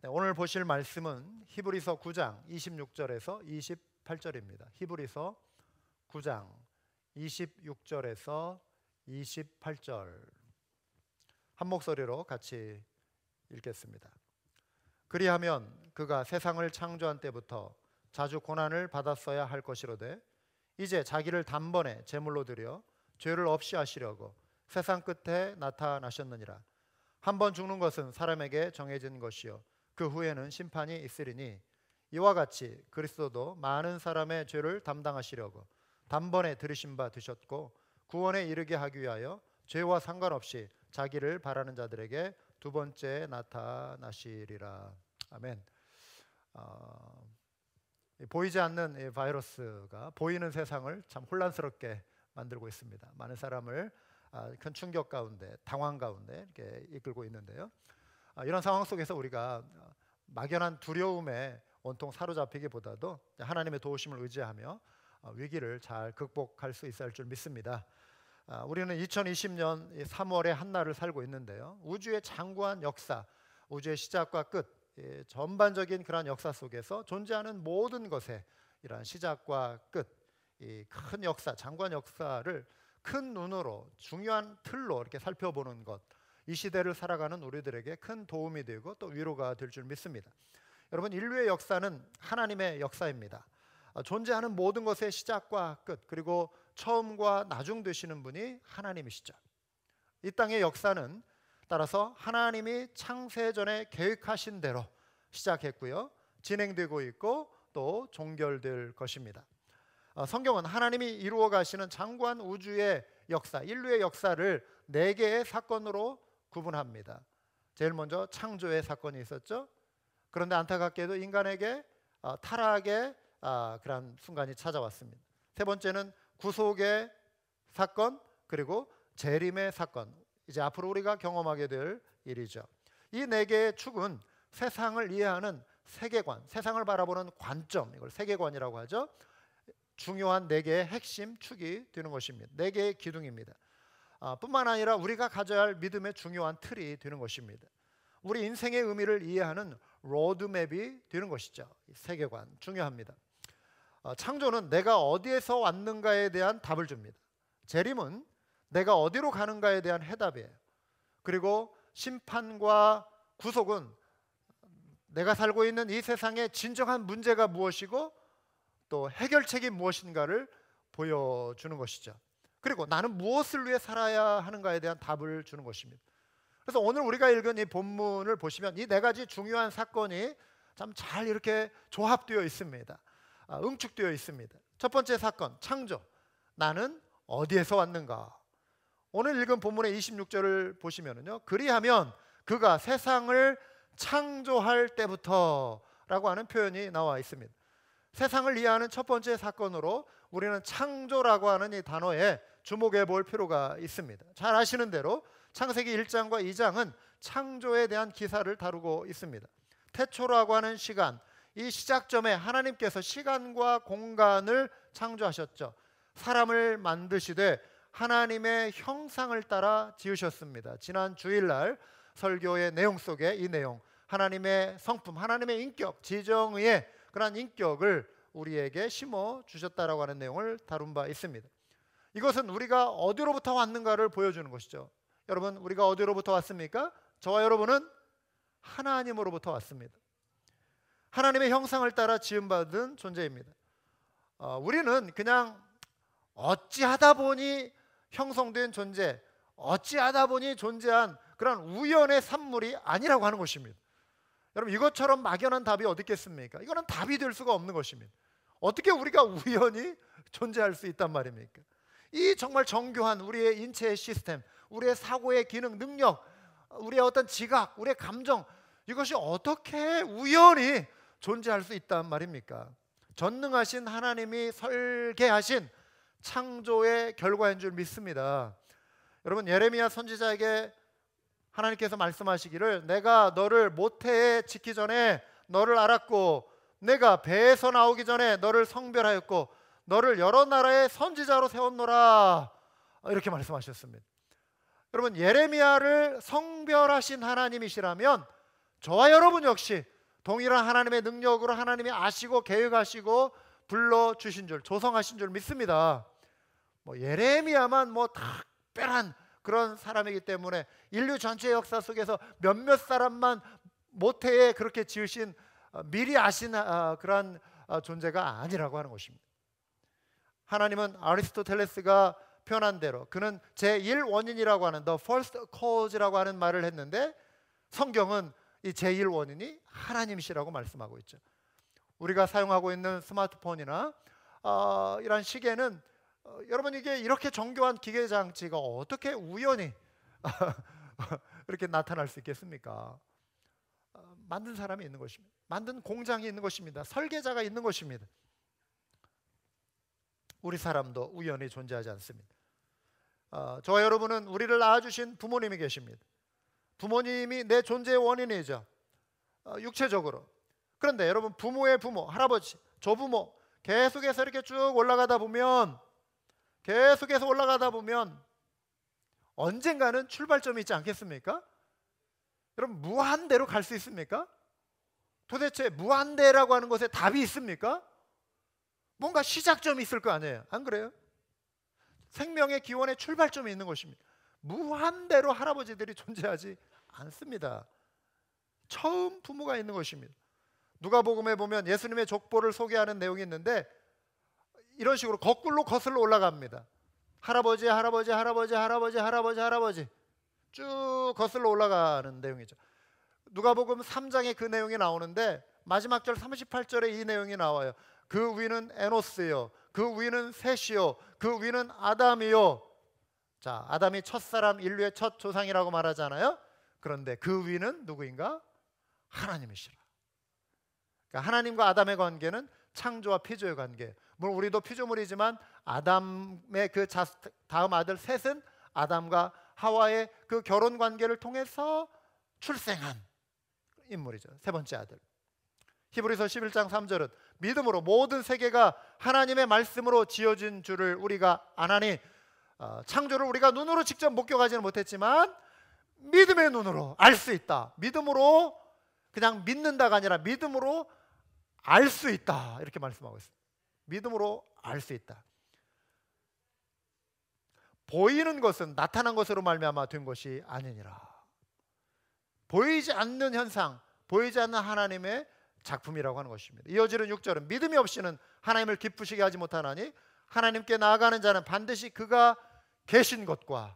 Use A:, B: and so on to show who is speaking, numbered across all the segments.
A: 오늘 보실 말씀은 히브리서 9장 26절에서 28절입니다. 히브리서 9장 26절에서 28절 한 목소리로 같이 읽겠습니다. 그리하면 그가 세상을 창조한 때부터 자주 고난을 받았어야 할 것이로되 이제 자기를 단번에 제물로 드려 죄를 없이 하시려고 세상 끝에 나타나셨느니라. 한 번 죽는 것은 사람에게 정해진 것이요 그 후에는 심판이 있으리니 이와 같이 그리스도도 많은 사람의 죄를 담당하시려고 단번에 들으신 바 되셨고 구원에 이르게 하기 위하여 죄와 상관없이 자기를 바라는 자들에게 두 번째 나타나시리라. 아멘. 보이지 않는 이 바이러스가 보이는 세상을 참 혼란스럽게 만들고 있습니다. 많은 사람을 큰 충격 가운데, 당황 가운데 이렇게 이끌고 있는데요. 이런 상황 속에서 우리가 막연한 두려움에 온통 사로잡히기보다도 하나님의 도우심을 의지하며 위기를 잘 극복할 수 있을 줄 믿습니다. 우리는 2020년 3월의 한날을 살고 있는데요. 우주의 장구한 역사, 우주의 시작과 끝, 전반적인 그러한 역사 속에서 존재하는 모든 것의 이러한 시작과 끝, 이 큰 역사, 장구한 역사를 큰 눈으로 중요한 틀로 이렇게 살펴보는 것, 이 시대를 살아가는 우리들에게 큰 도움이 되고 또 위로가 될 줄 믿습니다. 여러분, 인류의 역사는 하나님의 역사입니다. 존재하는 모든 것의 시작과 끝, 그리고 처음과 나중 되시는 분이 하나님이시죠. 이 땅의 역사는 따라서 하나님이 창세전에 계획하신 대로 시작했고요, 진행되고 있고 또 종결될 것입니다. 성경은 하나님이 이루어 가시는 장구한 우주의 역사, 인류의 역사를 4개의 사건으로 구분합니다. 제일 먼저 창조의 사건이 있었죠. 그런데 안타깝게도 인간에게 타락의 그런 순간이 찾아왔습니다. 세 번째는 구속의 사건, 그리고 재림의 사건, 이제 앞으로 우리가 경험하게 될 일이죠. 이 4개의 축은 세상을 이해하는 세계관, 세상을 바라보는 관점, 이걸 세계관이라고 하죠. 중요한 4개의 핵심 축이 되는 것입니다. 4개의 기둥입니다. 뿐만 아니라 우리가 가져야 할 믿음의 중요한 틀이 되는 것입니다. 우리 인생의 의미를 이해하는 로드맵이 되는 것이죠. 세계관 중요합니다. 창조는 내가 어디에서 왔는가에 대한 답을 줍니다. 재림은 내가 어디로 가는가에 대한 해답이에요. 그리고 심판과 구속은 내가 살고 있는 이 세상의 진정한 문제가 무엇이고 또 해결책이 무엇인가를 보여주는 것이죠. 그리고 나는 무엇을 위해 살아야 하는가에 대한 답을 주는 것입니다. 그래서 오늘 우리가 읽은 이 본문을 보시면 이 4가지 중요한 사건이 참 잘 이렇게 조합되어 있습니다. 응축되어 있습니다. 첫 번째 사건, 창조. 나는 어디에서 왔는가? 오늘 읽은 본문의 26절을 보시면요, 그리하면 그가 세상을 창조할 때부터 라고 하는 표현이 나와 있습니다. 세상을 이해하는 첫 번째 사건으로 우리는 창조라고 하는 이 단어에 주목해 볼 필요가 있습니다. 잘 아시는 대로 창세기 1장과 2장은 창조에 대한 기사를 다루고 있습니다. 태초라고 하는 시간, 이 시작점에 하나님께서 시간과 공간을 창조하셨죠. 사람을 만드시되 하나님의 형상을 따라 지으셨습니다. 지난 주일날 설교의 내용 속에 이 내용, 하나님의 성품, 하나님의 인격, 지정의의 그러한 인격을 우리에게 심어 주셨다라고 하는 내용을 다룬 바 있습니다. 이것은 우리가 어디로부터 왔는가를 보여주는 것이죠. 여러분, 우리가 어디로부터 왔습니까? 저와 여러분은 하나님으로부터 왔습니다. 하나님의 형상을 따라 지음받은 존재입니다. 우리는 그냥 어찌하다 보니 형성된 존재, 어찌하다 보니 존재한 그런 우연의 산물이 아니라고 하는 것입니다. 여러분, 이것처럼 막연한 답이 어디 있겠습니까? 이거는 답이 될 수가 없는 것입니다. 어떻게 우리가 우연히 존재할 수 있단 말입니까? 이 정말 정교한 우리의 인체의 시스템, 우리의 사고의 기능, 능력, 우리의 어떤 지각, 우리의 감정, 이것이 어떻게 우연히 존재할 수 있단 말입니까? 전능하신 하나님이 설계하신 창조의 결과인 줄 믿습니다. 여러분, 예레미야 선지자에게 하나님께서 말씀하시기를 내가 너를 모태에 짓기 전에 너를 알았고 내가 배에서 나오기 전에 너를 성별하였고 너를 여러 나라의 선지자로 세웠노라, 이렇게 말씀하셨습니다. 여러분, 예레미야를 성별하신 하나님이시라면 저와 여러분 역시 동일한 하나님의 능력으로 하나님이 아시고 계획하시고 불러주신 줄, 조성하신 줄 믿습니다. 뭐 예레미야만 뭐 특별한 그런 사람이기 때문에 인류 전체의 역사 속에서 몇몇 사람만 모태에 그렇게 지으신 미리 아신 그런 존재가 아니라고 하는 것입니다. 하나님은 아리스토텔레스가 표현한 대로 그는 제1원인이라고 하는 The First Cause라고 하는 말을 했는데, 성경은 이 제1원인이 하나님이시라고 말씀하고 있죠. 우리가 사용하고 있는 스마트폰이나 이런 시계는 여러분, 이게 이렇게 정교한 기계 장치가 어떻게 우연히 이렇게 나타날 수 있겠습니까? 만든 사람이 있는 것입니다. 만든 공장이 있는 것입니다. 설계자가 있는 것입니다. 우리 사람도 우연히 존재하지 않습니다. 저와 여러분은 우리를 낳아주신 부모님이 계십니다. 부모님이 내 존재의 원인이죠, 육체적으로. 그런데 여러분, 부모의 부모, 할아버지, 조부모 계속해서 이렇게 쭉 올라가다 보면 언젠가는 출발점이 있지 않겠습니까? 여러분, 무한대로 갈 수 있습니까? 도대체 무한대라고 하는 것에 답이 있습니까? 뭔가 시작점이 있을 거 아니에요, 안 그래요? 생명의 기원의 출발점이 있는 것입니다. 무한대로 할아버지들이 존재하지 않습니다. 처음 부모가 있는 것입니다. 누가복음에 보면 예수님의 족보를 소개하는 내용이 있는데, 이런 식으로 거꾸로 거슬러 올라갑니다. 할아버지, 할아버지, 할아버지, 할아버지, 할아버지, 할아버지 쭉 거슬러 올라가는 내용이죠. 누가복음 3장에 그 내용이 나오는데, 마지막 절 38절에 이 내용이 나와요. 그 위는 에노스요, 그 위는 셋이요, 그 위는 아담이요. 자, 아담이 첫사람, 인류의 첫 조상이라고 말하잖아요. 그런데 그 위는 누구인가? 하나님이시라. 그러니까 하나님과 아담의 관계는 창조와 피조의 관계. 물론 우리도 피조물이지만 아담의 그 다음 아들 셋은 아담과 하와의 그 결혼 관계를 통해서 출생한 인물이죠. 세 번째 아들. 히브리서 11장 3절은 믿음으로 모든 세계가 하나님의 말씀으로 지어진 줄을 우리가 아나니, 창조를 우리가 눈으로 직접 목격하지는 못했지만 믿음의 눈으로 알 수 있다. 믿음으로, 그냥 믿는다가 아니라 믿음으로 알 수 있다, 이렇게 말씀하고 있습니다. 믿음으로 알 수 있다. 보이는 것은 나타난 것으로 말미암아 된 것이 아니니라. 보이지 않는 현상, 보이지 않는 하나님의 작품이라고 하는 것입니다. 이어지는 6절은 믿음이 없이는 하나님을 기쁘시게 하지 못하나니 하나님께 나아가는 자는 반드시 그가 계신 것과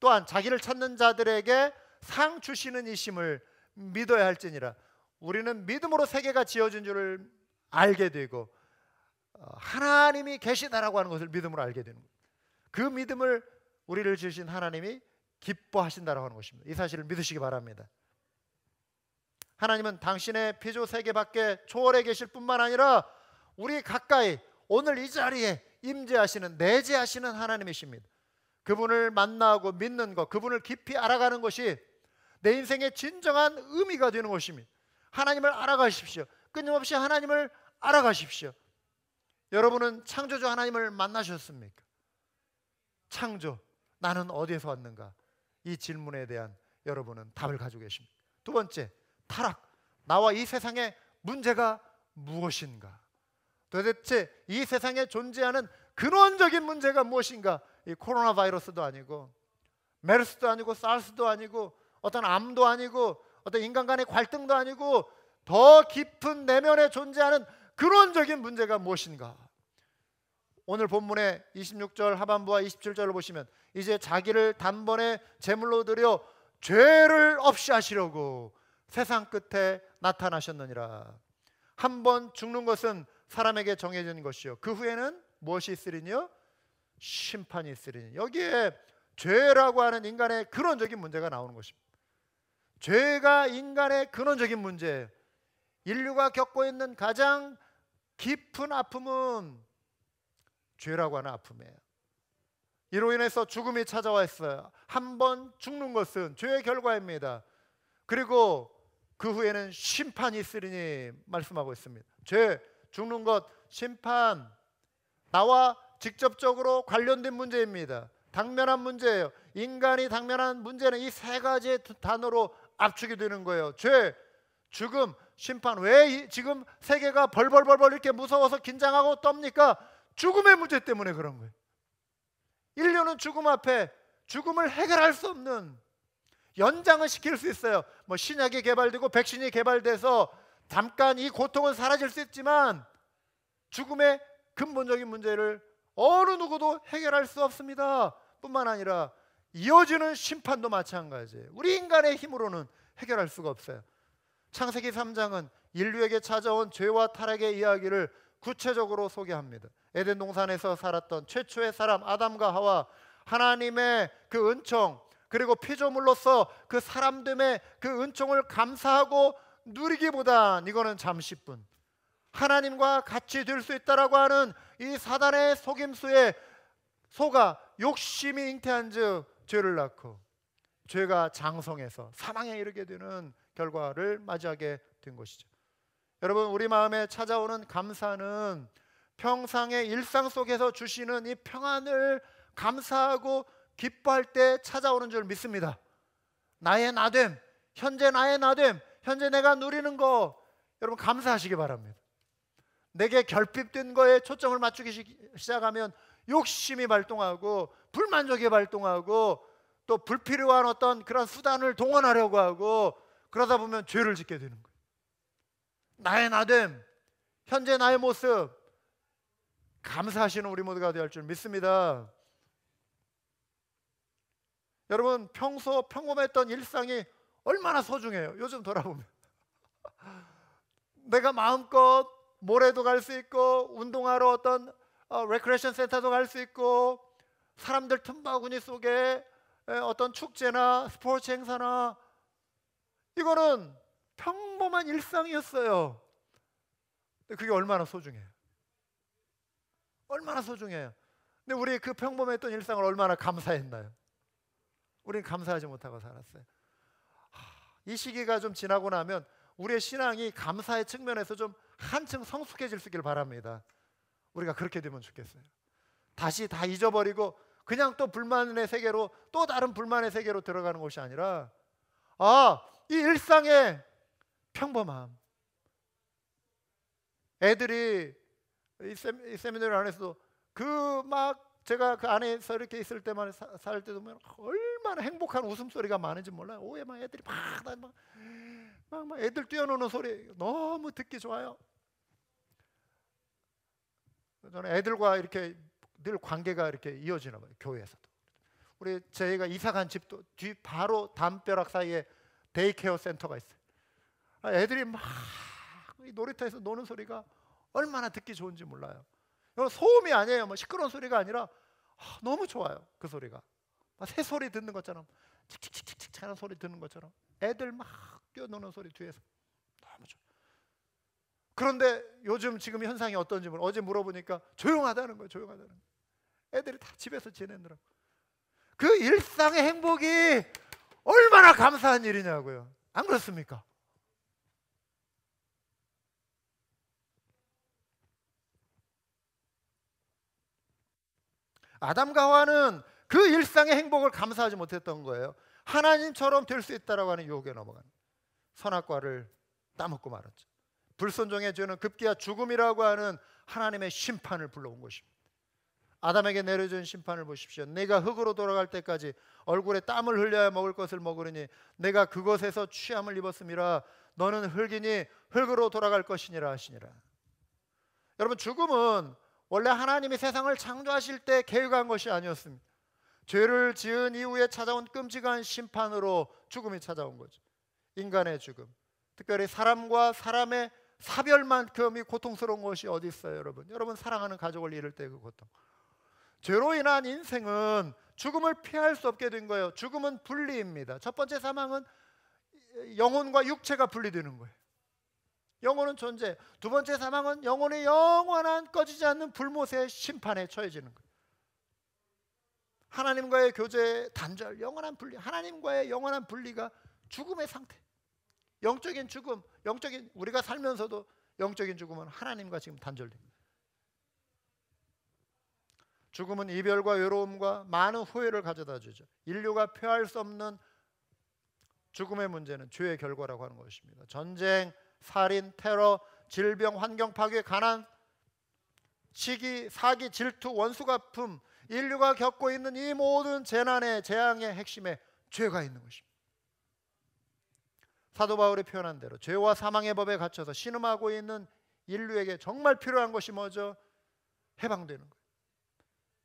A: 또한 자기를 찾는 자들에게 상 주시는 이심을 믿어야 할지니라. 우리는 믿음으로 세계가 지어진 줄을 알게 되고 하나님이 계시다라고 하는 것을 믿음으로 알게 되는 거예요. 그 믿음을 우리를 지으신 하나님이 기뻐하신다라고 하는 것입니다. 이 사실을 믿으시기 바랍니다. 하나님은 당신의 피조 세계 밖에 초월해 계실 뿐만 아니라 우리 가까이 오늘 이 자리에 임재하시는, 내재하시는 하나님이십니다. 그분을 만나고 믿는 것, 그분을 깊이 알아가는 것이 내 인생의 진정한 의미가 되는 것입니다. 하나님을 알아가십시오. 끊임없이 하나님을 알아가십시오. 여러분은 창조주 하나님을 만나셨습니까? 창조, 나는 어디에서 왔는가? 이 질문에 대한 여러분은 답을 가지고 계십니다. 두 번째, 타락, 나와 이 세상의 문제가 무엇인가? 도대체 이 세상에 존재하는 근원적인 문제가 무엇인가? 이 코로나 바이러스도 아니고 메르스도 아니고 사르스도 아니고 어떤 암도 아니고 어떤 인간 간의 갈등도 아니고 더 깊은 내면에 존재하는 근원적인 문제가 무엇인가? 오늘 본문의 26절 하반부와 27절을 보시면 이제 자기를 단번에 제물로 드려 죄를 없이 하시려고 세상 끝에 나타나셨느니라. 한 번 죽는 것은 사람에게 정해진 것이요 그 후에는 무엇이 있으리니요? 심판이 있으리니. 여기에 죄라고 하는 인간의 근원적인 문제가 나오는 것입니다. 죄가 인간의 근원적인 문제예요. 인류가 겪고 있는 가장 깊은 아픔은 죄라고 하는 아픔이에요. 이로 인해서 죽음이 찾아와 있어요. 한 번 죽는 것은 죄의 결과입니다. 그리고 그 후에는 심판이 있으리니 말씀하고 있습니다. 죄, 죽는 것, 심판, 나와 직접적으로 관련된 문제입니다. 당면한 문제예요. 인간이 당면한 문제는 이 세 가지의 단어로 압축이 되는 거예요. 죄, 죽음, 심판. 왜 지금 세계가 벌벌벌벌 이렇게 무서워서 긴장하고 떱니까? 죽음의 문제 때문에 그런 거예요. 인류는 죽음 앞에 죽음을 해결할 수 없는, 연장을 시킬 수 있어요. 뭐 신약이 개발되고 백신이 개발돼서 잠깐 이 고통은 사라질 수 있지만 죽음의 근본적인 문제를 어느 누구도 해결할 수 없습니다. 뿐만 아니라 이어지는 심판도 마찬가지예요. 우리 인간의 힘으로는 해결할 수가 없어요. 창세기 3장은 인류에게 찾아온 죄와 타락의 이야기를 구체적으로 소개합니다. 에덴 동산에서 살았던 최초의 사람 아담과 하와, 하나님의 그 은총, 그리고 피조물로서 그 사람됨의 그 은총을 감사하고 누리기보단 이거는 잠시뿐, 하나님과 같이 될 수 있다라고 하는 이 사단의 속임수에 속아 욕심이 잉태한즉 죄를 낳고 죄가 장성해서 사망에 이르게 되는 결과를 맞이하게 된 것이죠. 여러분, 우리 마음에 찾아오는 감사는 평상의 일상 속에서 주시는 이 평안을 감사하고 기뻐할 때 찾아오는 줄 믿습니다. 나의 나됨, 현재 나의 나됨, 현재 내가 누리는 거, 여러분 감사하시기 바랍니다. 내게 결핍된 거에 초점을 맞추기 시작하면 욕심이 발동하고 불만족이 발동하고 또 불필요한 어떤 그런 수단을 동원하려고 하고, 그러다 보면 죄를 짓게 되는 거예요. 나의 나됨, 현재 나의 모습 감사하시는 우리 모두가 되어야 할 줄 믿습니다. 여러분, 평범했던 일상이 얼마나 소중해요. 요즘 돌아보면 내가 마음껏 모래도 갈 수 있고 운동하러 어떤 레크레이션 센터도 갈 수 있고, 사람들 틈바구니 속에 어떤 축제나 스포츠 행사나, 이거는 평범한 일상이었어요. 그게 얼마나 소중해요. 얼마나 소중해요. 근데 우리 그 평범했던 일상을 얼마나 감사했나요? 우리는 감사하지 못하고 살았어요. 이 시기가 좀 지나고 나면 우리의 신앙이 감사의 측면에서 좀 한층 성숙해질 수 있길 바랍니다. 우리가 그렇게 되면 좋겠어요. 다시 다 잊어버리고 그냥 또 불만의 세계로, 또 다른 불만의 세계로 들어가는 것이 아니라, 이 일상의 평범함. 애들이 이 세미나리 안에서도 제가 그 안에서 이렇게 있을 때만 살 때도 얼마나 행복한 웃음소리가 많은지 몰라요. 오해 막 애들이 막 애들 뛰어노는 소리 너무 듣기 좋아요. 저는 애들과 이렇게 늘 관계가 이렇게 이어지나 봐요. 교회에서도. 저희가 이사 간 집도 뒤 바로 담벼락 사이에 데이케어 센터가 있어요. 애들이 막 놀이터에서 노는 소리가 얼마나 듣기 좋은지 몰라요. 이건 소음이 아니에요. 뭐 시끄러운 소리가 아니라 너무 좋아요. 그 소리가 새 소리 듣는 것처럼, 칙칙칙칙 하는 소리 듣는 것처럼 애들 막 뛰어노는 소리 뒤에서 너무 좋아요. 그런데 요즘 지금 현상이 어떤지 어제 물어보니까 조용하다는 거예요. 조용하다는 거예요. 애들이 다 집에서 지내느라고. 그 일상의 행복이 얼마나 감사한 일이냐고요. 안 그렇습니까? 아담과 하와는 그 일상의 행복을 감사하지 못했던 거예요. 하나님처럼 될 수 있다라고 하는 유혹에 넘어간, 선악과를 따먹고 말았죠. 불순종의 죄는 급기야 죽음이라고 하는 하나님의 심판을 불러온 것입니다. 아담에게 내려진 심판을 보십시오. 내가 흙으로 돌아갈 때까지 얼굴에 땀을 흘려야 먹을 것을 먹으리니 내가 그것에서 취함을 입었음이라. 너는 흙이니 흙으로 돌아갈 것이니라 하시니라. 여러분, 죽음은 원래 하나님이 세상을 창조하실 때 계획한 것이 아니었습니다. 죄를 지은 이후에 찾아온 끔찍한 심판으로 죽음이 찾아온 거죠. 인간의 죽음, 특별히 사람과 사람의 사별만큼이 고통스러운 것이 어디 있어요, 여러분? 여러분 사랑하는 가족을 잃을 때 그 고통. 죄로 인한 인생은 죽음을 피할 수 없게 된 거예요. 죽음은 분리입니다. 첫 번째 사망은 영혼과 육체가 분리되는 거예요. 영혼은 존재. 두 번째 사망은 영혼의 영원한 꺼지지 않는 불못의 심판에 처해지는 거예요. 하나님과의 교제 단절, 영원한 분리. 하나님과의 영원한 분리가 죽음의 상태. 영적인 죽음, 우리가 살면서도 영적인 죽음은 하나님과 지금 단절됩니다. 죽음은 이별과 외로움과 많은 후회를 가져다 주죠. 인류가 표할 수 없는 죽음의 문제는 죄의 결과라고 하는 것입니다. 전쟁, 살인, 테러, 질병, 환경 파괴, 가난, 시기, 사기, 질투, 원수갚음, 인류가 겪고 있는 이 모든 재난의 재앙의 핵심에 죄가 있는 것입니다. 사도 바울이 표현한 대로 죄와 사망의 법에 갇혀서 신음하고 있는 인류에게 정말 필요한 것이 뭐죠? 해방되는 거예요.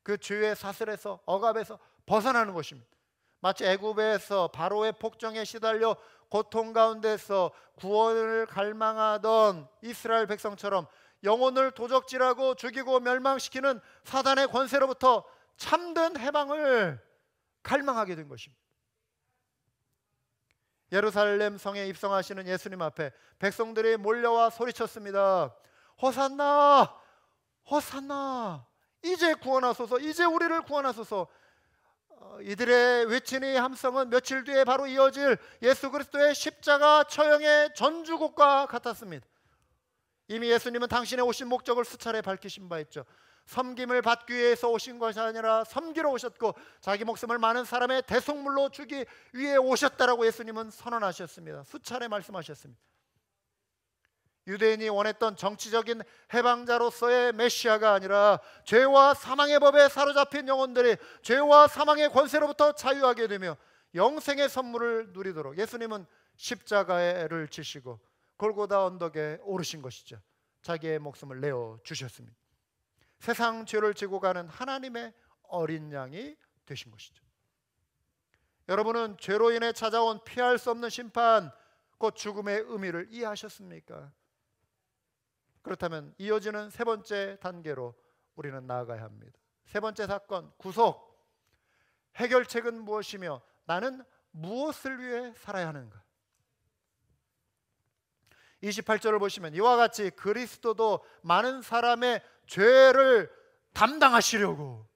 A: 그 죄의 사슬에서, 억압에서 벗어나는 것입니다. 마치 애굽에서 바로의 폭정에 시달려 고통 가운데서 구원을 갈망하던 이스라엘 백성처럼 영혼을 도적질하고 죽이고 멸망시키는 사단의 권세로부터 참된 해방을 갈망하게 된 것입니다. 예루살렘 성에 입성하시는 예수님 앞에 백성들이 몰려와 소리쳤습니다. 호산나, 호산나, 이제 구원하소서, 이제 우리를 구원하소서. 이들의 외치는 함성은 며칠 뒤에 바로 이어질 예수 그리스도의 십자가 처형의 전주곡과 같았습니다. 이미 예수님은 당신의 오신 목적을 수차례 밝히신 바 있죠. 섬김을 받기 위해서 오신 것이 아니라 섬기러 오셨고 자기 목숨을 많은 사람의 대속물로 주기 위해 오셨다라고 예수님은 선언하셨습니다. 수차례 말씀하셨습니다. 유대인이 원했던 정치적인 해방자로서의 메시아가 아니라 죄와 사망의 법에 사로잡힌 영혼들이 죄와 사망의 권세로부터 자유하게 되며 영생의 선물을 누리도록 예수님은 십자가를 지시고 골고다 언덕에 오르신 것이죠. 자기의 목숨을 내어 주셨습니다. 세상 죄를 지고 가는 하나님의 어린 양이 되신 것이죠. 여러분은 죄로 인해 찾아온 피할 수 없는 심판, 곧 죽음의 의미를 이해하셨습니까? 그렇다면 이어지는 세 번째 단계로 우리는 나아가야 합니다. 세 번째 사건, 구속. 해결책은 무엇이며 나는 무엇을 위해 살아야 하는가? 28절을 보시면 이와 같이 그리스도도 많은 사람의 죄를 담당하시려고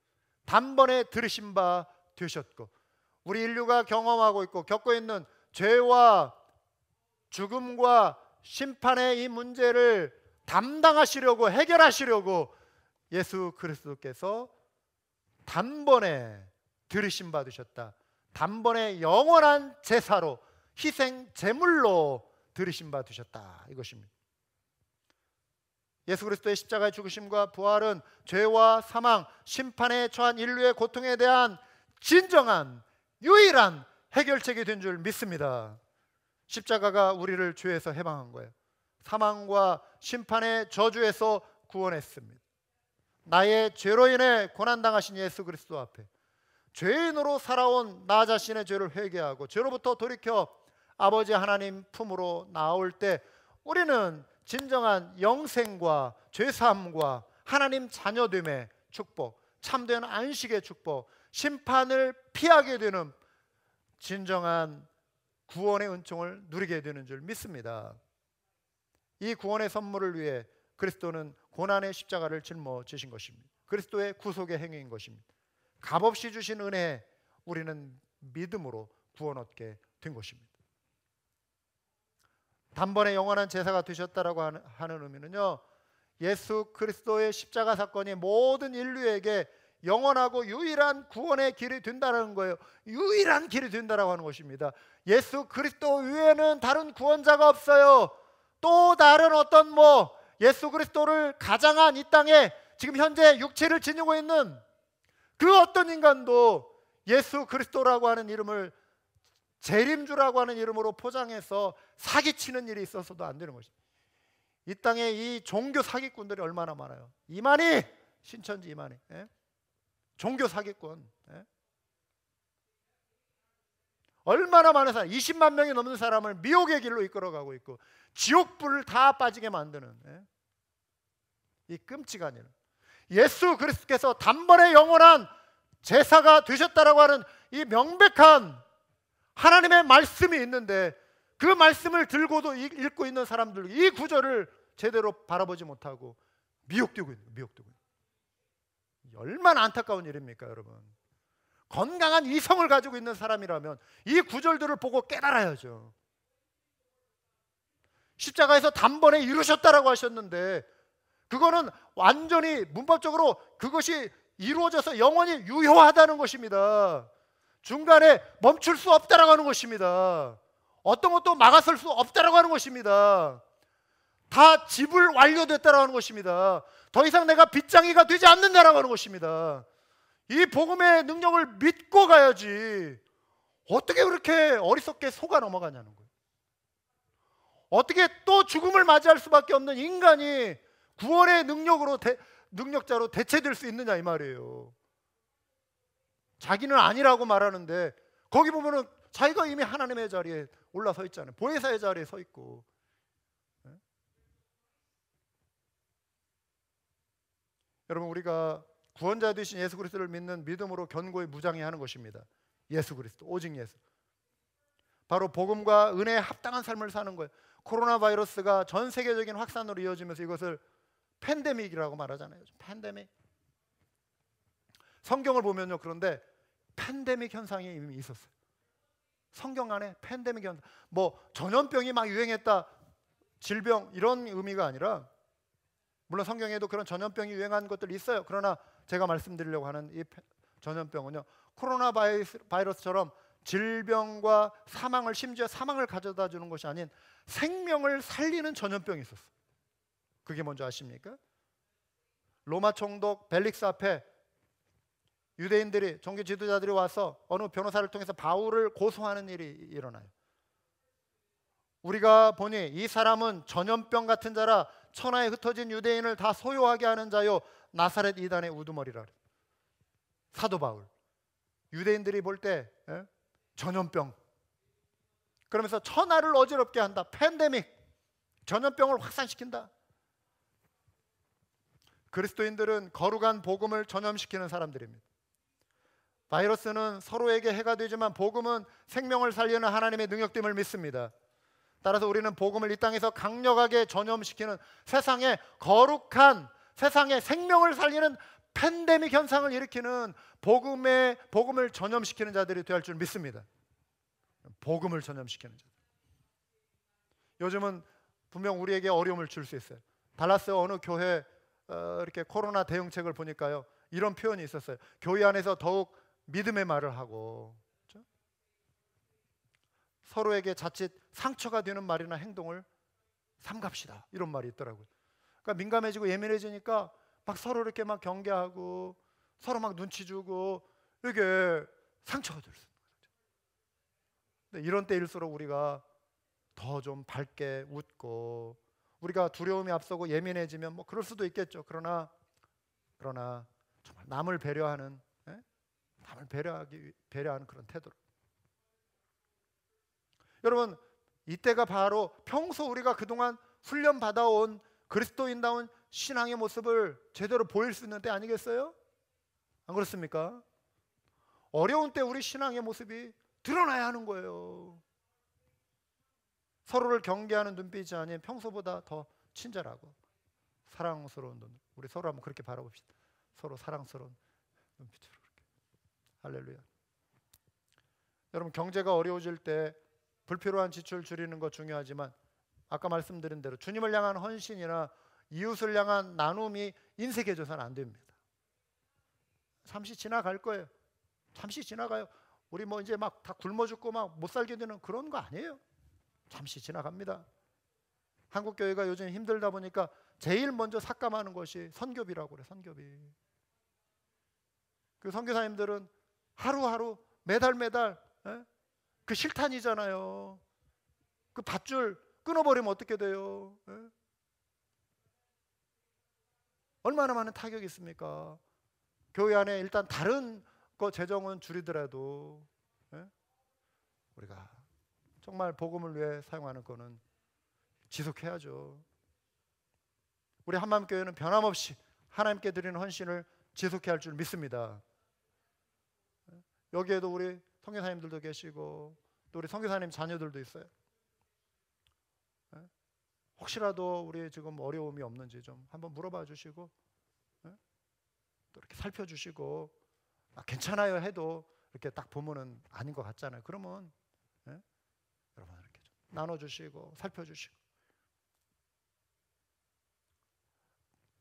A: 단번에 들으신 바 되셨고, 우리 인류가 경험하고 있고 겪고 있는 죄와 죽음과 심판의 이 문제를 담당하시려고, 해결하시려고 예수 그리스도께서 단번에 들으신 바 되셨다. 단번에 영원한 제사로, 희생 제물로 들으신 바 되셨다, 이것입니다. 예수 그리스도의 십자가의 죽으심과 부활은 죄와 사망, 심판에 처한 인류의 고통에 대한 진정한 유일한 해결책이 된 줄 믿습니다. 십자가가 우리를 죄에서 해방한 거예요. 사망과 심판의 저주에서 구원했습니다. 나의 죄로 인해 고난당하신 예수 그리스도 앞에 죄인으로 살아온 나 자신의 죄를 회개하고 죄로부터 돌이켜 아버지 하나님 품으로 나올 때 우리는 진정한 영생과 죄사함과 하나님 자녀됨의 축복, 참된 안식의 축복, 심판을 피하게 되는 진정한 구원의 은총을 누리게 되는 줄 믿습니다. 이 구원의 선물을 위해 그리스도는 고난의 십자가를 짊어지신 것입니다. 그리스도의 구속의 행위인 것입니다. 값없이 주신 은혜에 우리는 믿음으로 구원 얻게 된 것입니다. 단번에 영원한 제사가 되셨다라고 하는 의미는요, 예수 그리스도의 십자가 사건이 모든 인류에게 영원하고 유일한 구원의 길이 된다는 거예요. 유일한 길이 된다라고 하는 것입니다. 예수 그리스도 외에는 다른 구원자가 없어요. 또 다른 어떤 예수 그리스도를 가장한 이 땅에 지금 현재 육체를 지니고 있는 그 어떤 인간도 예수 그리스도라고 하는 이름을 재림주라고 하는 이름으로 포장해서 사기치는 일이 있어서도 안 되는 것입니다. 이 땅에 이 종교 사기꾼들이 얼마나 많아요. 이만희, 신천지 이만희, 종교 사기꾼, 얼마나 많은 사람, 20만 명이 넘는 사람을 미혹의 길로 이끌어가고 있고 지옥불을 다 빠지게 만드는 이 끔찍한 일. 예수 그리스도께서 단번에 영원한 제사가 되셨다라고 하는 이 명백한 하나님의 말씀이 있는데 그 말씀을 들고도 읽고 있는 사람들, 이 구절을 제대로 바라보지 못하고 미혹되고 있는 거예요. 얼마나 안타까운 일입니까, 여러분? 건강한 이성을 가지고 있는 사람이라면 이 구절들을 보고 깨달아야죠. 십자가에서 단번에 이루셨다라고 하셨는데 그거는 완전히 문법적으로 그것이 이루어져서 영원히 유효하다는 것입니다. 중간에 멈출 수 없다라고 하는 것입니다. 어떤 것도 막아설 수 없다라고 하는 것입니다. 다 지불 완료됐다라고 하는 것입니다. 더 이상 내가 빚장이가 되지 않는다라고 하는 것입니다. 이 복음의 능력을 믿고 가야지 어떻게 그렇게 어리석게 속아 넘어가냐는 거예요. 어떻게 또 죽음을 맞이할 수밖에 없는 인간이 구원의 능력자로 대체될 수 있느냐 이 말이에요. 자기는 아니라고 말하는데 거기 보면은 자기가 이미 하나님의 자리에 올라서 있잖아요. 보혜사의 자리에 서 있고. 여러분, 우리가 구원자 되신 예수 그리스도를 믿는 믿음으로 견고히 무장해야 하는 것입니다. 예수 그리스도, 오직 예수. 바로 복음과 은혜에 합당한 삶을 사는 거예요. 코로나 바이러스가 전 세계적인 확산으로 이어지면서 이것을 팬데믹이라고 말하잖아요. 팬데믹. 성경을 보면요, 그런데 팬데믹 현상이 이미 있었어요. 성경 안에 팬데믹 현상, 뭐 전염병이 막 유행했다, 질병 이런 의미가 아니라, 물론 성경에도 그런 전염병이 유행한 것들이 있어요. 그러나 제가 말씀드리려고 하는 이 전염병은요, 코로나 바이러스처럼 질병과 사망을, 심지어 사망을 가져다 주는 것이 아닌 생명을 살리는 전염병이 있었어요. 그게 뭔지 아십니까? 로마 총독 벨릭스 앞에 유대인들이, 종교 지도자들이 와서 어느 변호사를 통해서 바울을 고소하는 일이 일어나요. 우리가 보니 이 사람은 전염병 같은 자라 천하에 흩어진 유대인을 다 소요하게 하는 자요, 나사렛 이단의 우두머리라. 사도 바울. 유대인들이 볼 때 전염병, 그러면서 천하를 어지럽게 한다. 팬데믹, 전염병을 확산시킨다. 그리스도인들은 거룩한 복음을 전염시키는 사람들입니다. 바이러스는 서로에게 해가 되지만 복음은 생명을 살리는 하나님의 능력됨을 믿습니다. 따라서 우리는 복음을 이 땅에서 강력하게 전염시키는, 세상에 거룩한, 세상에 생명을 살리는 팬데믹 현상을 일으키는 복음을 전염시키는 자들이 되어야 할 줄 믿습니다. 복음을 전염시키는 자들. 요즘은 분명 우리에게 어려움을 줄 수 있어요. 달라스 어느 교회 이렇게 코로나 대응책을 보니까요, 이런 표현이 있었어요. 교회 안에서 더욱 믿음의 말을 하고, 그렇죠? 서로에게 자칫 상처가 되는 말이나 행동을 삼갑시다, 이런 말이 있더라고요. 그러니까 민감해지고 예민해지니까 막 서로 이렇게 막 경계하고 서로 막 눈치 주고 이게 상처가 될 수 있는 거죠. 근데 이런 때일수록 우리가 더 좀 밝게 웃고, 우리가 두려움이 앞서고 예민해지면 뭐 그럴 수도 있겠죠. 그러나 정말 남을 배려하는, 남을 배려하는 그런 태도로. 여러분, 이때가 바로 평소 우리가 그동안 훈련 받아온 그리스도인다운 신앙의 모습을 제대로 보일 수 있는 때 아니겠어요? 안 그렇습니까? 어려운 때 우리 신앙의 모습이 드러나야 하는 거예요. 서로를 경계하는 눈빛이 아닌 평소보다 더 친절하고 사랑스러운 눈. 우리 서로 한번 그렇게 바라봅시다. 서로 사랑스러운 눈빛으로 그렇게. 할렐루야. 여러분, 경제가 어려워질 때 불필요한 지출 줄이는 거 중요하지만 아까 말씀드린 대로 주님을 향한 헌신이나 이웃을 향한 나눔이 인색해져서는 안 됩니다. 잠시 지나갈 거예요. 잠시 지나가요. 우리 뭐 이제 막 다 굶어 죽고 막 못 살게 되는 그런 거 아니에요. 잠시 지나갑니다. 한국 교회가 요즘 힘들다 보니까 제일 먼저 삭감하는 것이 선교비라고 그래. 선교비. 그 선교사님들은 하루하루 매달 그 실탄이잖아요. 그 밧줄 끊어버리면 어떻게 돼요? 얼마나 많은 타격이 있습니까? 교회 안에 일단 다른 거 재정은 줄이더라도 우리가 정말 복음을 위해 사용하는 거는 지속해야죠. 우리 한마음교회는 변함없이 하나님께 드리는 헌신을 지속해야 할 줄 믿습니다. 여기에도 우리 선교사님들도 계시고 또 우리 선교사님 자녀들도 있어요. 혹시라도 우리 지금 어려움이 없는지 좀 한번 물어봐 주시고 또 이렇게 살펴주시고 괜찮아요 해도 이렇게 딱 보면은 아닌 것 같잖아요. 그러면 여러분 이렇게 좀 나눠주시고 살펴주시고,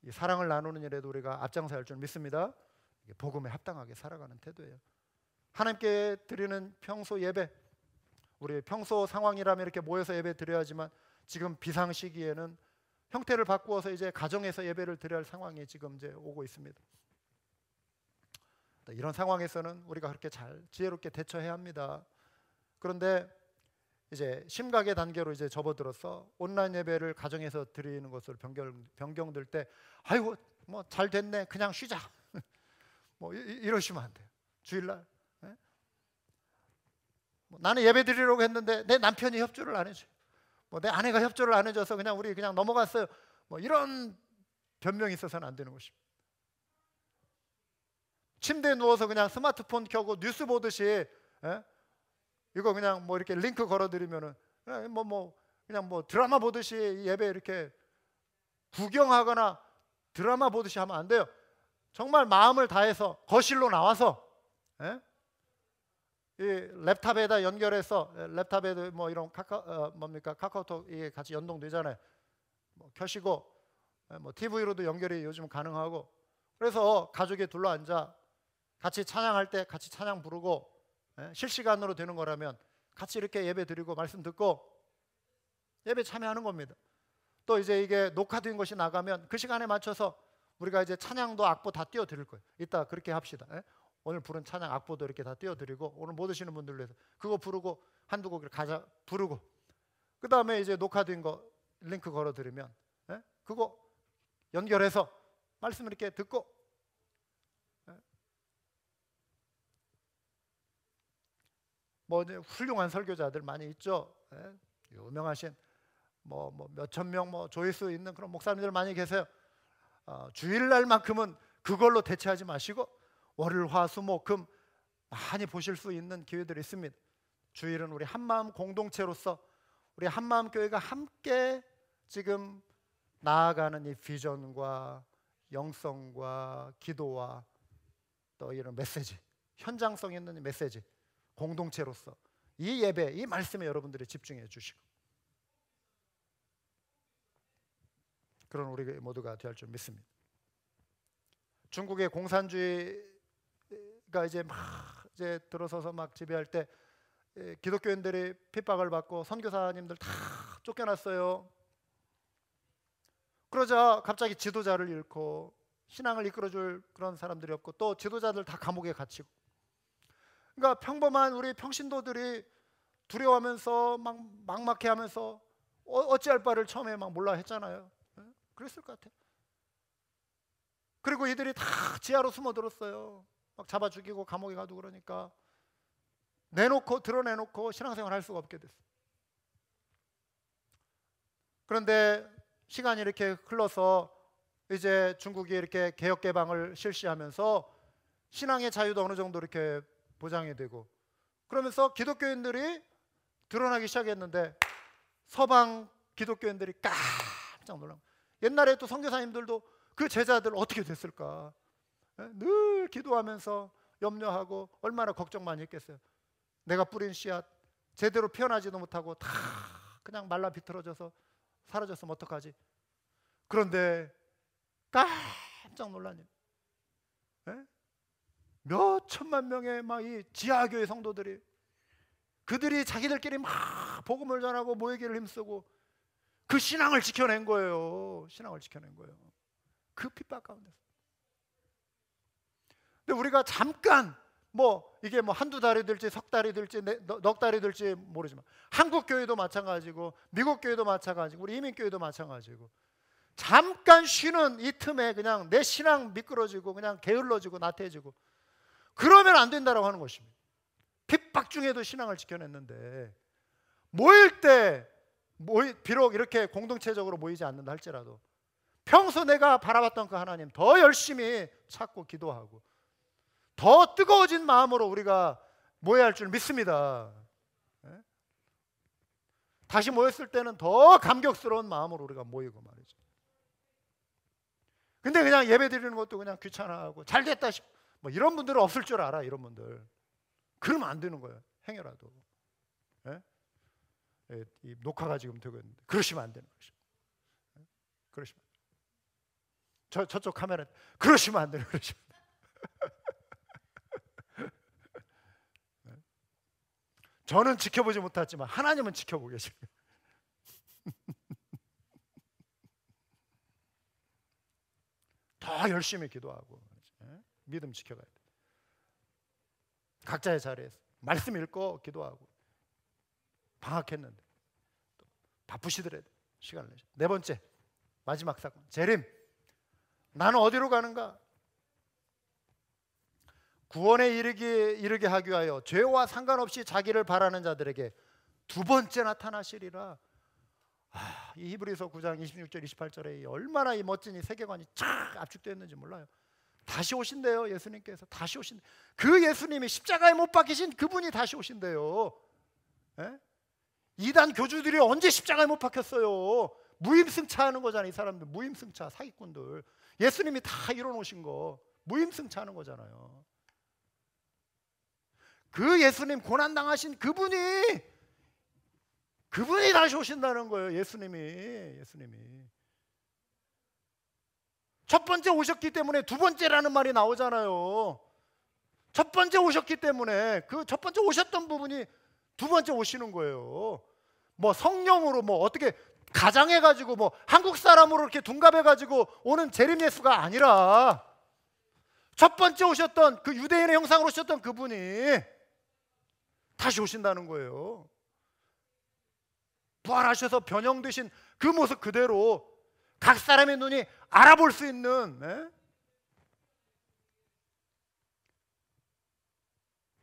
A: 이 사랑을 나누는 일에도 우리가 앞장서야 할 줄 믿습니다. 이게 복음에 합당하게 살아가는 태도예요. 하나님께 드리는 평소 예배, 우리 평소 상황이라면 이렇게 모여서 예배 드려야지만 지금 비상 시기에는 형태를 바꾸어서 이제 가정에서 예배를 드려야 할 상황이 지금 이제 오고 있습니다. 이런 상황에서는 우리가 그렇게 잘 지혜롭게 대처해야 합니다. 그런데 이제 심각의 단계로 이제 접어들어서 온라인 예배를 가정에서 드리는 것을 변경될 때, 아이고 뭐 잘 됐네, 그냥 쉬자 뭐 이러시면 안 돼요. 주일날 뭐 나는 예배 드리려고 했는데 내 남편이 협조를 안 해줘요, 뭐 내 아내가 협조를 안 해줘서 그냥 우리 그냥 넘어갔어요, 뭐 이런 변명이 있어서는 안 되는 것입니다. 침대에 누워서 그냥 스마트폰 켜고 뉴스 보듯이 이거 그냥 뭐 이렇게 링크 걸어드리면은 그냥 뭐 드라마 보듯이 예배 이렇게 구경하거나 드라마 보듯이 하면 안 돼요. 정말 마음을 다해서 거실로 나와서 이 랩탑에다 연결해서, 랩탑에도 뭐 이런 카카오톡 이게 같이 연동되잖아요. 뭐 켜시고 뭐 TV로도 연결이 요즘 가능하고, 그래서 가족이 둘러앉아 같이 찬양할 때 같이 찬양 부르고, 실시간으로 되는 거라면 같이 이렇게 예배 드리고 말씀 듣고 예배 참여하는 겁니다. 또 이제 이게 녹화된 것이 나가면 그 시간에 맞춰서 우리가 이제 찬양도 악보 다 띄워 드릴 거예요. 이따 그렇게 합시다. 오늘 부른 찬양 악보도 이렇게 다 띄워 드리고, 오늘 못 오시는 분들을 위해서 그거 부르고 한두 곡을 가자 부르고, 그 다음에 이제 녹화된 거 링크 걸어 드리면 그거 연결해서 말씀 이렇게 듣고, 뭐 훌륭한 설교자들 많이 있죠. 유명하신 뭐 몇천 명 뭐 조회수 있는 그런 목사님들 많이 계세요. 주일날만큼은 그걸로 대체하지 마시고 월요일 화수목금 많이 보실 수 있는 기회들이 있습니다. 주일은 우리 한마음 공동체로서 우리 한마음 교회가 함께 지금 나아가는 이 비전과 영성과 기도와 또 이런 메시지, 현장성 있는 메시지, 공동체로서 이 예배, 이 말씀에 여러분들이 집중해 주시고, 그런 우리 모두가 되어 줄 믿습니다. 중국의 공산주의가 이제 이제 들어서서 막 지배할 때 기독교인들이 핍박을 받고 선교사님들 다 쫓겨났어요. 그러자 갑자기 지도자를 잃고 신앙을 이끌어줄 그런 사람들이 없고, 또 지도자들 다 감옥에 갇히고, 그러니까 평범한 우리 평신도들이 두려워하면서 막 막막해하면서 어찌할 바를 처음에 막 몰라 했잖아요. 그랬을 것 같아요. 그리고 이들이 다 지하로 숨어들었어요. 막 잡아 죽이고 감옥에 가두고, 그러니까 드러내놓고 신앙생활 할 수가 없게 됐어요. 그런데 시간이 이렇게 흘러서 이제 중국이 이렇게 개혁 개방을 실시하면서 신앙의 자유도 어느 정도 이렇게 보장이 되고, 그러면서 기독교인들이 드러나기 시작했는데 서방 기독교인들이 깜짝 놀란 거예요. 옛날에 또 선교사님들도 그 제자들 어떻게 됐을까 늘 기도하면서 염려하고 얼마나 걱정 많이 했겠어요. 내가 뿌린 씨앗 제대로 피어나지도 못하고 다 그냥 말라 비틀어져서 사라졌으면 어떡하지? 그런데 깜짝 놀란 일, 몇 천만 명의 막 이 지하교회 성도들이, 그들이 자기들끼리 막 복음을 전하고 모이기를 힘쓰고 그 신앙을 지켜낸 거예요. 신앙을 지켜낸 거예요. 그 핍박 가운데서. 근데 우리가 잠깐 뭐 이게 뭐 한두 달이 될지 석 달이 될지 넉 달이 될지 모르지만, 한국 교회도 마찬가지고 미국 교회도 마찬가지고 우리 이민 교회도 마찬가지고, 잠깐 쉬는 이 틈에 그냥 내 신앙 미끄러지고 그냥 게을러지고 나태해지고 그러면 안 된다라고 하는 것입니다. 핍박 중에도 신앙을 지켜냈는데, 모일 때 비록 이렇게 공동체적으로 모이지 않는다 할지라도 평소 내가 바라봤던 그 하나님 더 열심히 찾고 기도하고 더 뜨거워진 마음으로 우리가 모여야 할 줄 믿습니다. 다시 모였을 때는 더 감격스러운 마음으로 우리가 모이고 말이죠. 근데 그냥 예배 드리는 것도 그냥 귀찮아하고 잘됐다 싶고 뭐 이런 분들은 없을 줄 알아. 이런 분들 그러면 안 되는 거예요. 행여라도 이 녹화가 지금 되고 있는데 그러시면 안 되는 것이죠. 그러시면 저쪽 카메라 그러시면 안 되는 것이죠. 저는 지켜보지 못했지만 하나님은 지켜보고 계십니다. 더 열심히 기도하고 믿음 지켜가야 돼. 각자의 자리에서 말씀 읽고 기도하고, 방학했는데 바쁘시더라도 시간을 내죠. 네 번째, 마지막 사건, 재림. 나는 어디로 가는가? 구원에 이르게 하기 위하여 죄와 상관없이 자기를 바라는 자들에게 두 번째 나타나시리라. 이 히브리서 9장 26절 28절에 얼마나 이 멋진 이 세계관이 쫙 압축되어 있는지 몰라요. 다시 오신대요. 예수님께서 다시 오신대. 그 예수님이 십자가에 못 박히신 그분이 다시 오신대요. 예? 이단 교주들이 언제 십자가에 못 박혔어요? 무임승차하는 거잖아요. 이 사람들 무임승차, 사기꾼들. 예수님이 다 이뤄놓으신 거 무임승차하는 거잖아요. 그 예수님, 고난당하신 그분이 다시 오신다는 거예요. 예수님이 첫 번째 오셨기 때문에 두 번째라는 말이 나오잖아요. 첫 번째 오셨기 때문에 그 첫 번째 오셨던 부분이 두 번째 오시는 거예요. 뭐 성령으로 뭐 어떻게 가장해가지고 뭐 한국 사람으로 이렇게 둔갑해가지고 오는 재림 예수가 아니라 첫 번째 오셨던 그 유대인의 형상으로 오셨던 그분이 다시 오신다는 거예요. 부활하셔서 변형되신 그 모습 그대로 각 사람의 눈이 알아볼 수 있는,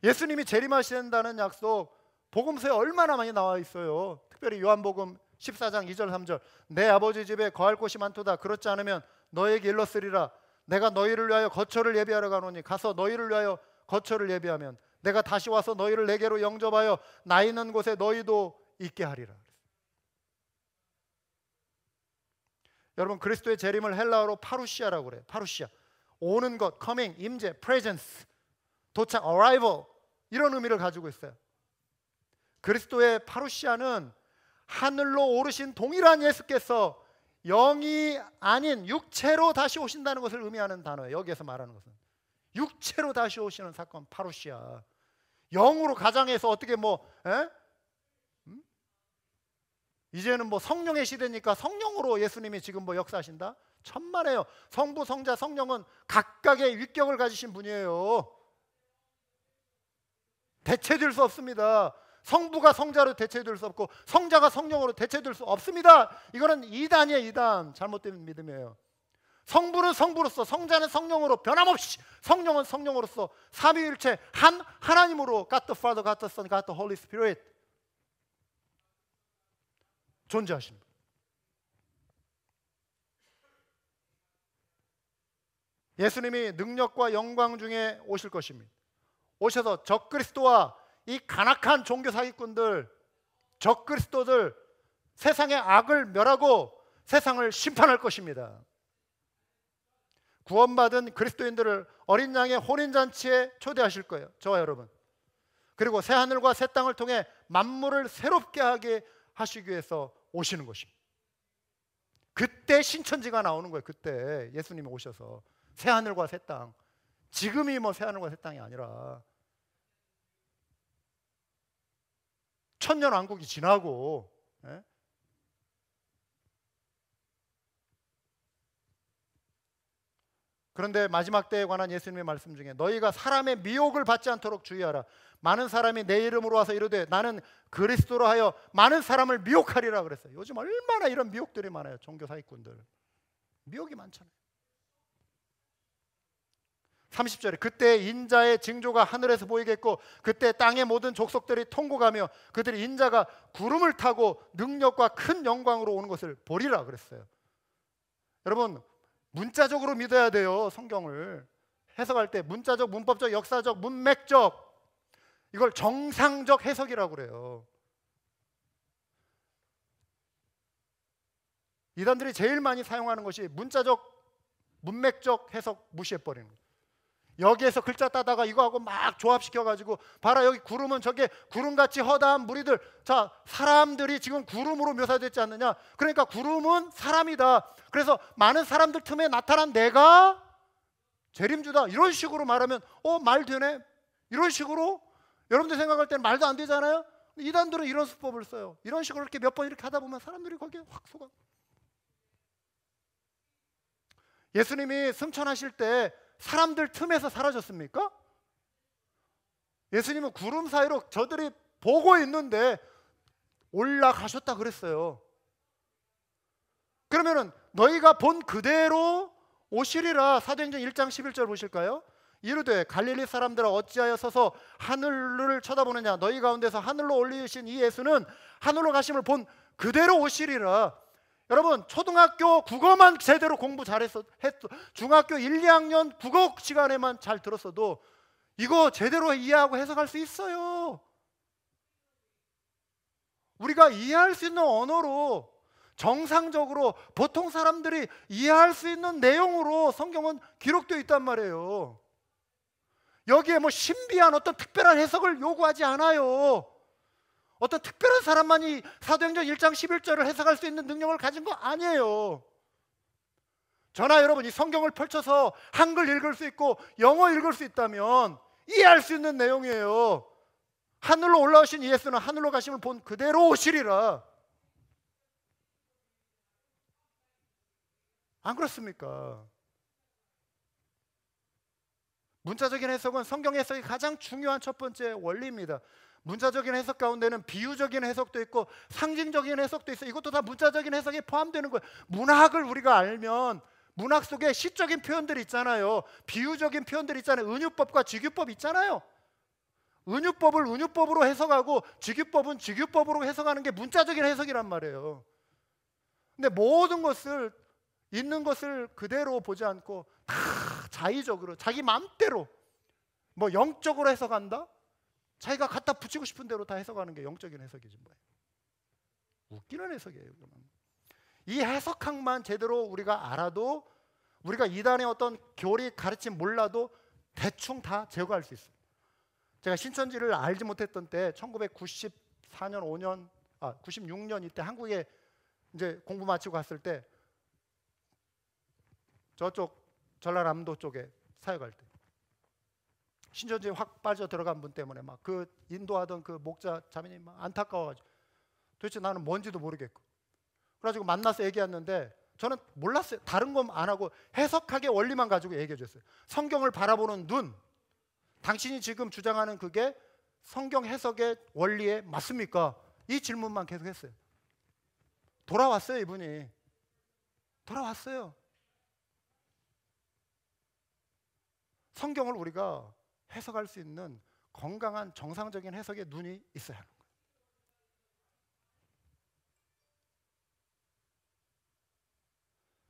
A: 예수님이 재림하신다는 약속 복음서에 얼마나 많이 나와 있어요. 특별히 요한복음 14장 2절 3절, 내 아버지 집에 거할 곳이 많도다. 그렇지 않으면 너에게 일렀으리라. 내가 너희를 위하여 거처를 예비하러 가노니 가서 너희를 위하여 거처를 예비하면 내가 다시 와서 너희를 내게로 영접하여 나 있는 곳에 너희도 있게 하리라. 여러분, 그리스도의 재림을 헬라어로 파루시아라고 그래요. 파루시아, 오는 것, coming, 임재, presence, 도착, arrival, 이런 의미를 가지고 있어요. 그리스도의 파루시아는 하늘로 오르신 동일한 예수께서 영이 아닌 육체로 다시 오신다는 것을 의미하는 단어예요. 여기에서 말하는 것은 육체로 다시 오시는 사건, 파루시아. 영으로 가장해서 어떻게 이제는 뭐 성령의 시대니까 성령으로 예수님이 지금 뭐 역사하신다? 천만에요. 성부, 성자, 성령은 각각의 위격을 가지신 분이에요. 대체될 수 없습니다. 성부가 성자로 대체될 수 없고 성자가 성령으로 대체될 수 없습니다. 이거는 이단이에요. 이단. 잘못된 믿음이에요. 성부는 성부로서, 성자는 성령으로, 변함없이 성령은 성령으로서 삼위일체 하나님으로 God the Father, God the Son, God the Holy Spirit 존재하십니다. 예수님이 능력과 영광 중에 오실 것입니다. 오셔서 적그리스도와 이 간악한 종교 사기꾼들, 적그리스도들, 세상의 악을 멸하고 세상을 심판할 것입니다. 구원받은 그리스도인들을 어린 양의 혼인잔치에 초대하실 거예요. 저와 여러분. 그리고 새하늘과 새 땅을 통해 만물을 새롭게 하게 하시기 위해서 오시는 것입니다. 그때 신천지가 나오는 거예요. 그때 예수님이 오셔서 새하늘과 새 땅. 지금이 뭐 새하늘과 새 땅이 아니라 천년 왕국이 지나고, 그런데 마지막 때에 관한 예수님의 말씀 중에 너희가 사람의 미혹을 받지 않도록 주의하라. 많은 사람이 내 이름으로 와서 이르되 나는 그리스도로 하여 많은 사람을 미혹하리라 그랬어요. 요즘 얼마나 이런 미혹들이 많아요. 종교 사기꾼들 미혹이 많잖아요. 30절에 그때 인자의 징조가 하늘에서 보이겠고 그때 땅의 모든 족속들이 통곡하며 그들이 인자가 구름을 타고 능력과 큰 영광으로 오는 것을 보리라 그랬어요. 여러분, 문자적으로 믿어야 돼요. 성경을 해석할 때 문자적, 문법적, 역사적, 문맥적, 이걸 정상적 해석이라고 그래요. 이단들이 제일 많이 사용하는 것이 문자적, 문맥적 해석 무시해버리는 거예요. 여기에서 글자 따다가 이거하고 막 조합시켜가지고 봐라, 여기 구름은 저게 구름같이 허다한 무리들. 자, 사람들이 지금 구름으로 묘사되지 않느냐. 그러니까 구름은 사람이다. 그래서 많은 사람들 틈에 나타난 내가 재림주다. 이런 식으로 말하면 말 되네. 이런 식으로 여러분들 생각할 때는 말도 안 되잖아요. 이단들은 이런 수법을 써요. 이런 식으로 이렇게 몇 번 이렇게 하다 보면 사람들이 거기에 확 속아. 예수님이 승천하실 때 사람들 틈에서 사라졌습니까? 예수님은 구름 사이로 저들이 보고 있는데 올라가셨다 그랬어요. 그러면은 너희가 본 그대로 오시리라. 사도행전 1장 11절 보실까요? 이르되 갈릴리 사람들아 어찌하여 서서 하늘을 쳐다보느냐. 너희 가운데서 하늘로 올리신 이 예수는 하늘로 가심을 본 그대로 오시리라. 여러분, 초등학교 국어만 제대로 공부 잘했어, 중학교 1, 2학년 국어 시간에만 잘 들었어도 이거 제대로 이해하고 해석할 수 있어요. 우리가 이해할 수 있는 언어로, 정상적으로 보통 사람들이 이해할 수 있는 내용으로 성경은 기록되어 있단 말이에요. 여기에 뭐 신비한 어떤 특별한 해석을 요구하지 않아요. 어떤 특별한 사람만이 사도행전 1장 11절을 해석할 수 있는 능력을 가진 거 아니에요. 저나 여러분 이 성경을 펼쳐서 한글 읽을 수 있고 영어 읽을 수 있다면 이해할 수 있는 내용이에요. 하늘로 올라오신 예수는 하늘로 가심을 본 그대로 오시리라. 안 그렇습니까? 문자적인 해석은 성경 해석이 가장 중요한 첫 번째 원리입니다. 문자적인 해석 가운데는 비유적인 해석도 있고 상징적인 해석도 있어요. 이것도 다 문자적인 해석에 포함되는 거예요. 문학을 우리가 알면 문학 속에 시적인 표현들이 있잖아요. 비유적인 표현들이 있잖아요. 은유법과 직유법 있잖아요. 은유법을 은유법으로 해석하고 직유법은 직유법으로 해석하는 게 문자적인 해석이란 말이에요. 근데 모든 것을 있는 것을 그대로 보지 않고 다 자의적으로 자기 마음대로 뭐 영적으로 해석한다? 자기가 갖다 붙이고 싶은 대로 다 해석하는 게 영적인 해석이지 뭐예요. 웃기는 해석이에요. 이 해석학만 제대로 우리가 알아도, 우리가 이단의 어떤 교리 가르침 몰라도 대충 다 제거할 수 있어요. 제가 신천지를 알지 못했던 때 1994년 5년 96년 이때 한국에 이제 공부 마치고 갔을 때 저쪽 전라남도 쪽에 사역할 때 신천지에 확 빠져 들어간 분 때문에 막 그 인도하던 그 목자 자매님 막 안타까워가지고 도대체 나는 뭔지도 모르겠고 그래가지고 만나서 얘기했는데 저는 몰랐어요. 다른 건 안 하고 해석학의 원리만 가지고 얘기해 줬어요. 성경을 바라보는 눈, 당신이 지금 주장하는 그게 성경 해석의 원리에 맞습니까? 이 질문만 계속 했어요. 돌아왔어요. 이분이 돌아왔어요. 성경을 우리가 해석할 수 있는 건강한 정상적인 해석의 눈이 있어야 하는 거예요.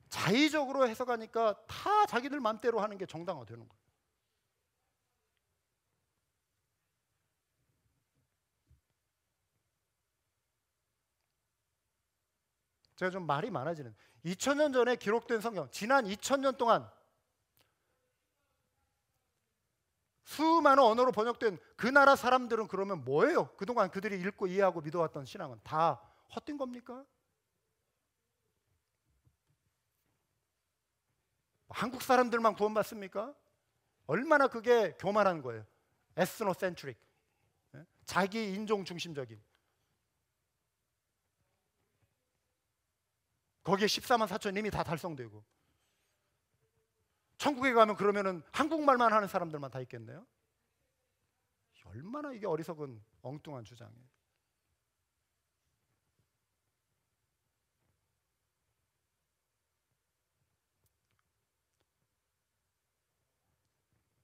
A: 자의적으로 해석하니까 다 자기들 마음대로 하는 게 정당화되는 거예요. 제가 좀 말이 많아지는 2000년 전에 기록된 성경, 지난 2000년 동안 수많은 언어로 번역된 그 나라 사람들은 그러면 뭐예요? 그동안 그들이 읽고 이해하고 믿어왔던 신앙은 다 헛된 겁니까? 한국 사람들만 구원받습니까? 얼마나 그게 교만한 거예요. 에스노센트릭, 자기 인종 중심적인. 거기에 14만 4천 이미 다 달성되고 천국에 가면 그러면은 한국말만 하는 사람들만 다 있겠네요. 얼마나 이게 어리석은 엉뚱한 주장이에요.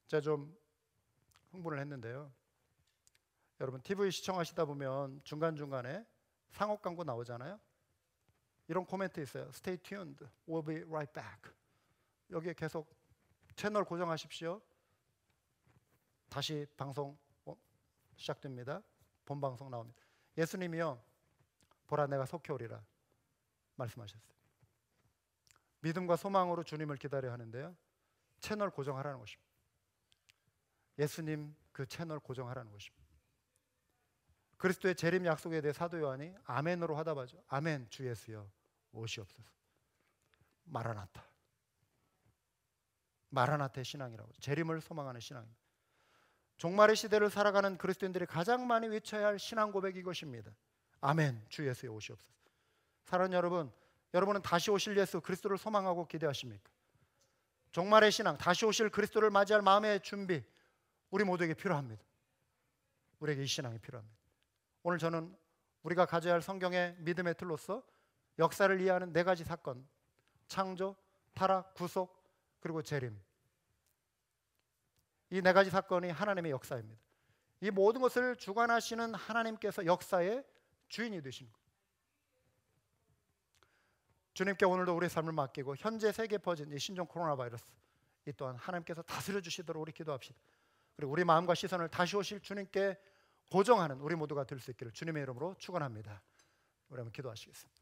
A: 제가 좀 흥분을 했는데요. 여러분 TV 시청하시다 보면 중간중간에 상업 광고 나오잖아요. 이런 코멘트 있어요. Stay tuned, we'll be right back. 여기에 계속 채널 고정하십시오. 다시 방송 시작됩니다. 본 방송 나옵니다. 예수님이요, 보라 내가 속히 오리라 말씀하셨어요. 믿음과 소망으로 주님을 기다려야 하는데요, 채널 고정하라는 것입니다. 예수님 그 채널 고정하라는 것입니다. 그리스도의 재림 약속에 대해 사도 요한이 아멘으로 화답하죠. 아멘, 주 예수여 오시옵소서. 마라나타. 마라나타의 신앙이라고, 재림을 소망하는 신앙입니다. 종말의 시대를 살아가는 그리스도인들이 가장 많이 외쳐야 할 신앙 고백이 이것입니다. 아멘. 주 예수의 오시옵소서. 사랑하는 여러분, 여러분은 다시 오실 예수 그리스도를 소망하고 기대하십니까? 종말의 신앙, 다시 오실 그리스도를 맞이할 마음의 준비, 우리 모두에게 필요합니다. 우리에게 이 신앙이 필요합니다. 오늘 저는 우리가 가져야 할 성경의 믿음의 틀로서 역사를 이해하는 네 가지 사건, 창조, 타락, 구속, 그리고 재림, 이 네 가지 사건이 하나님의 역사입니다. 이 모든 것을 주관하시는 하나님께서 역사의 주인이 되신 거예요. 주님께 오늘도 우리의 삶을 맡기고 현재 세계에 퍼진 이 신종 코로나 바이러스, 이 또한 하나님께서 다스려 주시도록 우리 기도합시다. 그리고 우리 마음과 시선을 다시 오실 주님께 고정하는 우리 모두가 될 수 있기를 주님의 이름으로 축원합니다. 우리 한번 기도하시겠습니다.